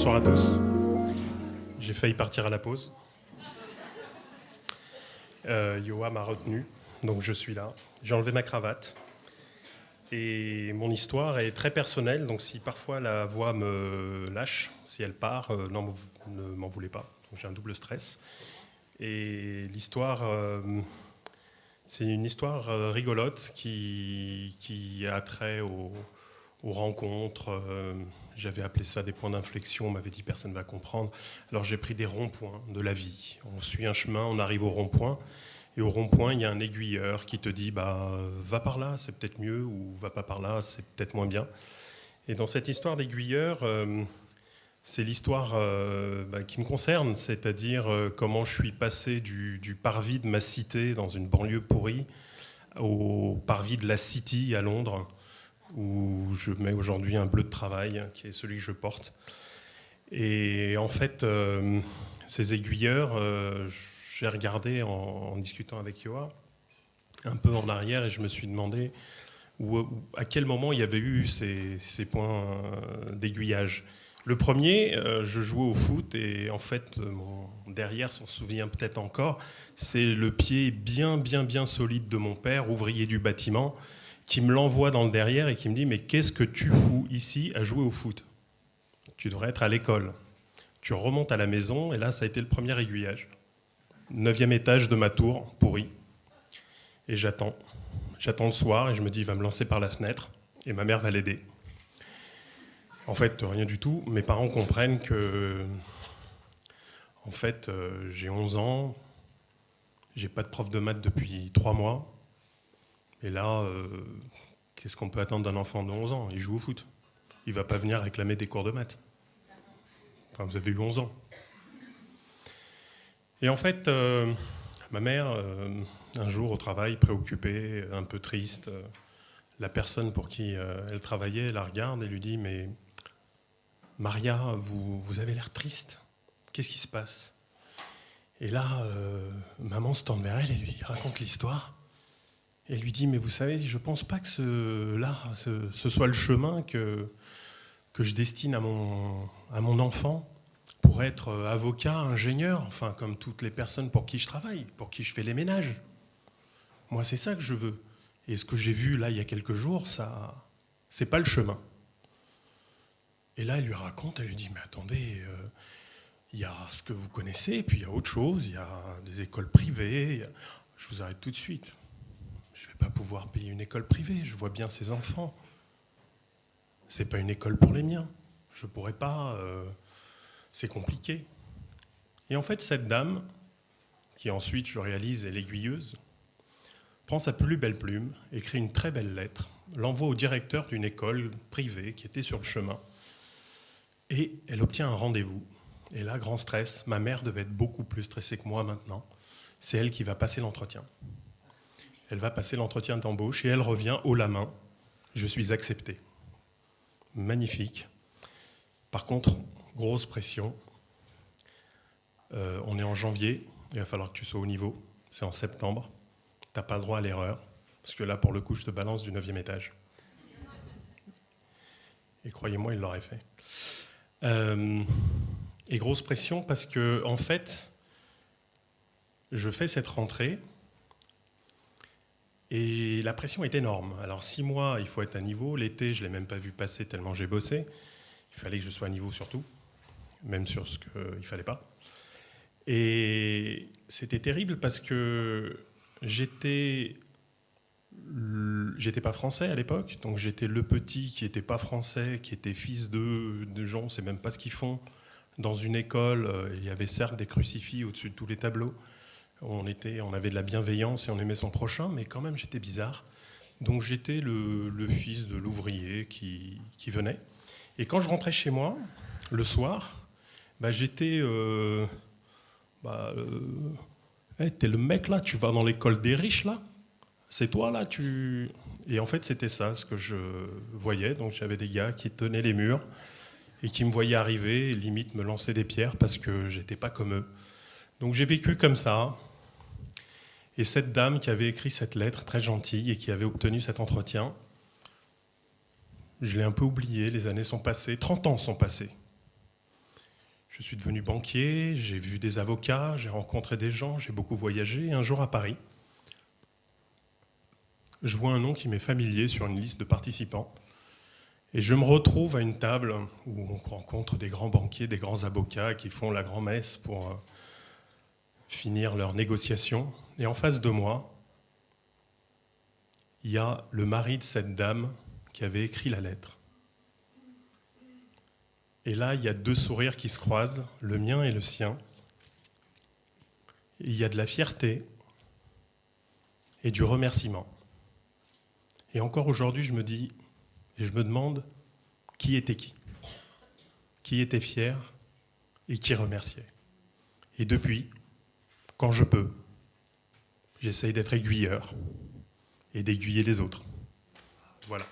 Bonsoir à tous. J'ai failli partir à la pause. Yoa m'a retenu, donc je suis là. J'ai enlevé ma cravate. Et mon histoire est très personnelle, donc si parfois la voix me lâche, si elle part, non, ne m'en voulez pas. Donc j'ai un double stress. Et l'histoire, c'est une histoire rigolote qui a trait aux rencontres. J'avais appelé ça des points d'inflexion, on m'avait dit personne ne va comprendre. Alors j'ai pris des ronds-points de la vie. On suit un chemin, on arrive au rond-point. Et au rond-point, il y a un aiguilleur qui te dit va par là, c'est peut-être mieux, ou va pas par là, c'est peut-être moins bien. Et dans cette histoire d'aiguilleur, c'est l'histoire qui me concerne, c'est-à-dire comment je suis passé du parvis de ma cité dans une banlieue pourrie au parvis de la City à Londres, où je mets aujourd'hui un bleu de travail, qui est celui que je porte. Et en fait, ces aiguilleurs, j'ai regardé en discutant avec Yoa, un peu en arrière, et je me suis demandé à quel moment il y avait eu ces points d'aiguillage. Le premier, je jouais au foot, et en fait, mon derrière s'en souvient peut-être encore, c'est le pied bien solide de mon père, ouvrier du bâtiment, qui me l'envoie dans le derrière et qui me dit « Mais qu'est-ce que tu fous ici à jouer au foot ? Tu devrais être à l'école. » Tu remontes à la maison, et là, ça a été le premier aiguillage. 9e étage de ma tour, pourri. Et j'attends. J'attends le soir, et je me dis « Il va me lancer par la fenêtre, et ma mère va l'aider. » En fait, rien du tout. Mes parents comprennent que, en fait, j'ai 11 ans, j'ai pas de prof de maths depuis 3 mois, et là, qu'est-ce qu'on peut attendre d'un enfant de 11 ans ? Il joue au foot. Il va pas venir réclamer des cours de maths. Enfin, vous avez eu 11 ans. Et en fait, ma mère, un jour au travail, préoccupée, un peu triste, la personne pour qui elle travaillait la regarde et lui dit « Mais Maria, vous avez l'air triste. Qu'est-ce qui se passe ?» Et là, maman se tourne vers elle et lui raconte l'histoire. Et elle lui dit « Mais vous savez, je ne pense pas que ce soit le chemin que je destine à mon enfant pour être avocat, ingénieur, enfin comme toutes les personnes pour qui je travaille, pour qui je fais les ménages. Moi, c'est ça que je veux. Et ce que j'ai vu là il y a quelques jours, ça, c'est pas le chemin. » Et là, elle lui raconte, elle lui dit « Mais attendez, il y a ce que vous connaissez, et puis il y a autre chose, il y a des écoles privées. Je vous arrête tout de suite. Je ne vais pas pouvoir payer une école privée, je vois bien ces enfants. C'est pas une école pour les miens. Je pourrais pas, c'est compliqué. » Et en fait, cette dame, qui ensuite, je réalise, est l'aiguilleuse, prend sa plus belle plume, écrit une très belle lettre, l'envoie au directeur d'une école privée qui était sur le chemin, et elle obtient un rendez-vous. Et là, grand stress, ma mère devait être beaucoup plus stressée que moi maintenant. C'est elle qui va passer l'entretien. Elle va passer l'entretien d'embauche et elle revient haut la main. Je suis accepté. Magnifique. Par contre, grosse pression. On est en janvier, il va falloir que tu sois au niveau. C'est en septembre. Tu n'as pas le droit à l'erreur. Parce que là, pour le coup, je te balance du 9e étage. Et croyez-moi, il l'aurait fait. Et grosse pression parce que, en fait, je fais cette rentrée et la pression est énorme. Alors 6 mois, il faut être à niveau. L'été, je ne l'ai même pas vu passer tellement j'ai bossé. Il fallait que je sois à niveau sur tout, même sur ce qu'il ne fallait pas. Et c'était terrible parce que j'étais pas français à l'époque, donc j'étais le petit qui n'était pas français, qui était fils de gens, on ne sait même pas ce qu'ils font. Dans une école, il y avait certes des crucifix au-dessus de tous les tableaux. On avait de la bienveillance et on aimait son prochain, mais quand même j'étais bizarre. Donc j'étais le fils de l'ouvrier qui venait. Et quand je rentrais chez moi, le soir, j'étais... hey, t'es le mec là, tu vas dans l'école des riches là ? C'est toi là, Et en fait, c'était ça, ce que je voyais. Donc j'avais des gars qui tenaient les murs et qui me voyaient arriver, et limite me lançaient des pierres parce que j'étais pas comme eux. Donc j'ai vécu comme ça. Et cette dame qui avait écrit cette lettre très gentille et qui avait obtenu cet entretien, je l'ai un peu oubliée, les années sont passées, 30 ans sont passés. Je suis devenu banquier, j'ai vu des avocats, j'ai rencontré des gens, j'ai beaucoup voyagé. Et un jour à Paris, je vois un nom qui m'est familier sur une liste de participants. Et je me retrouve à une table où on rencontre des grands banquiers, des grands avocats qui font la grand-messe pour finir leurs négociations. Et en face de moi, il y a le mari de cette dame qui avait écrit la lettre. Et là, il y a deux sourires qui se croisent, le mien et le sien. Et il y a de la fierté et du remerciement. Et encore aujourd'hui, je me dis, et je me demande, qui était qui ? Qui était fier et qui remerciait ? Et depuis, quand je peux, j'essaye d'être aiguilleur et d'aiguiller les autres. Voilà.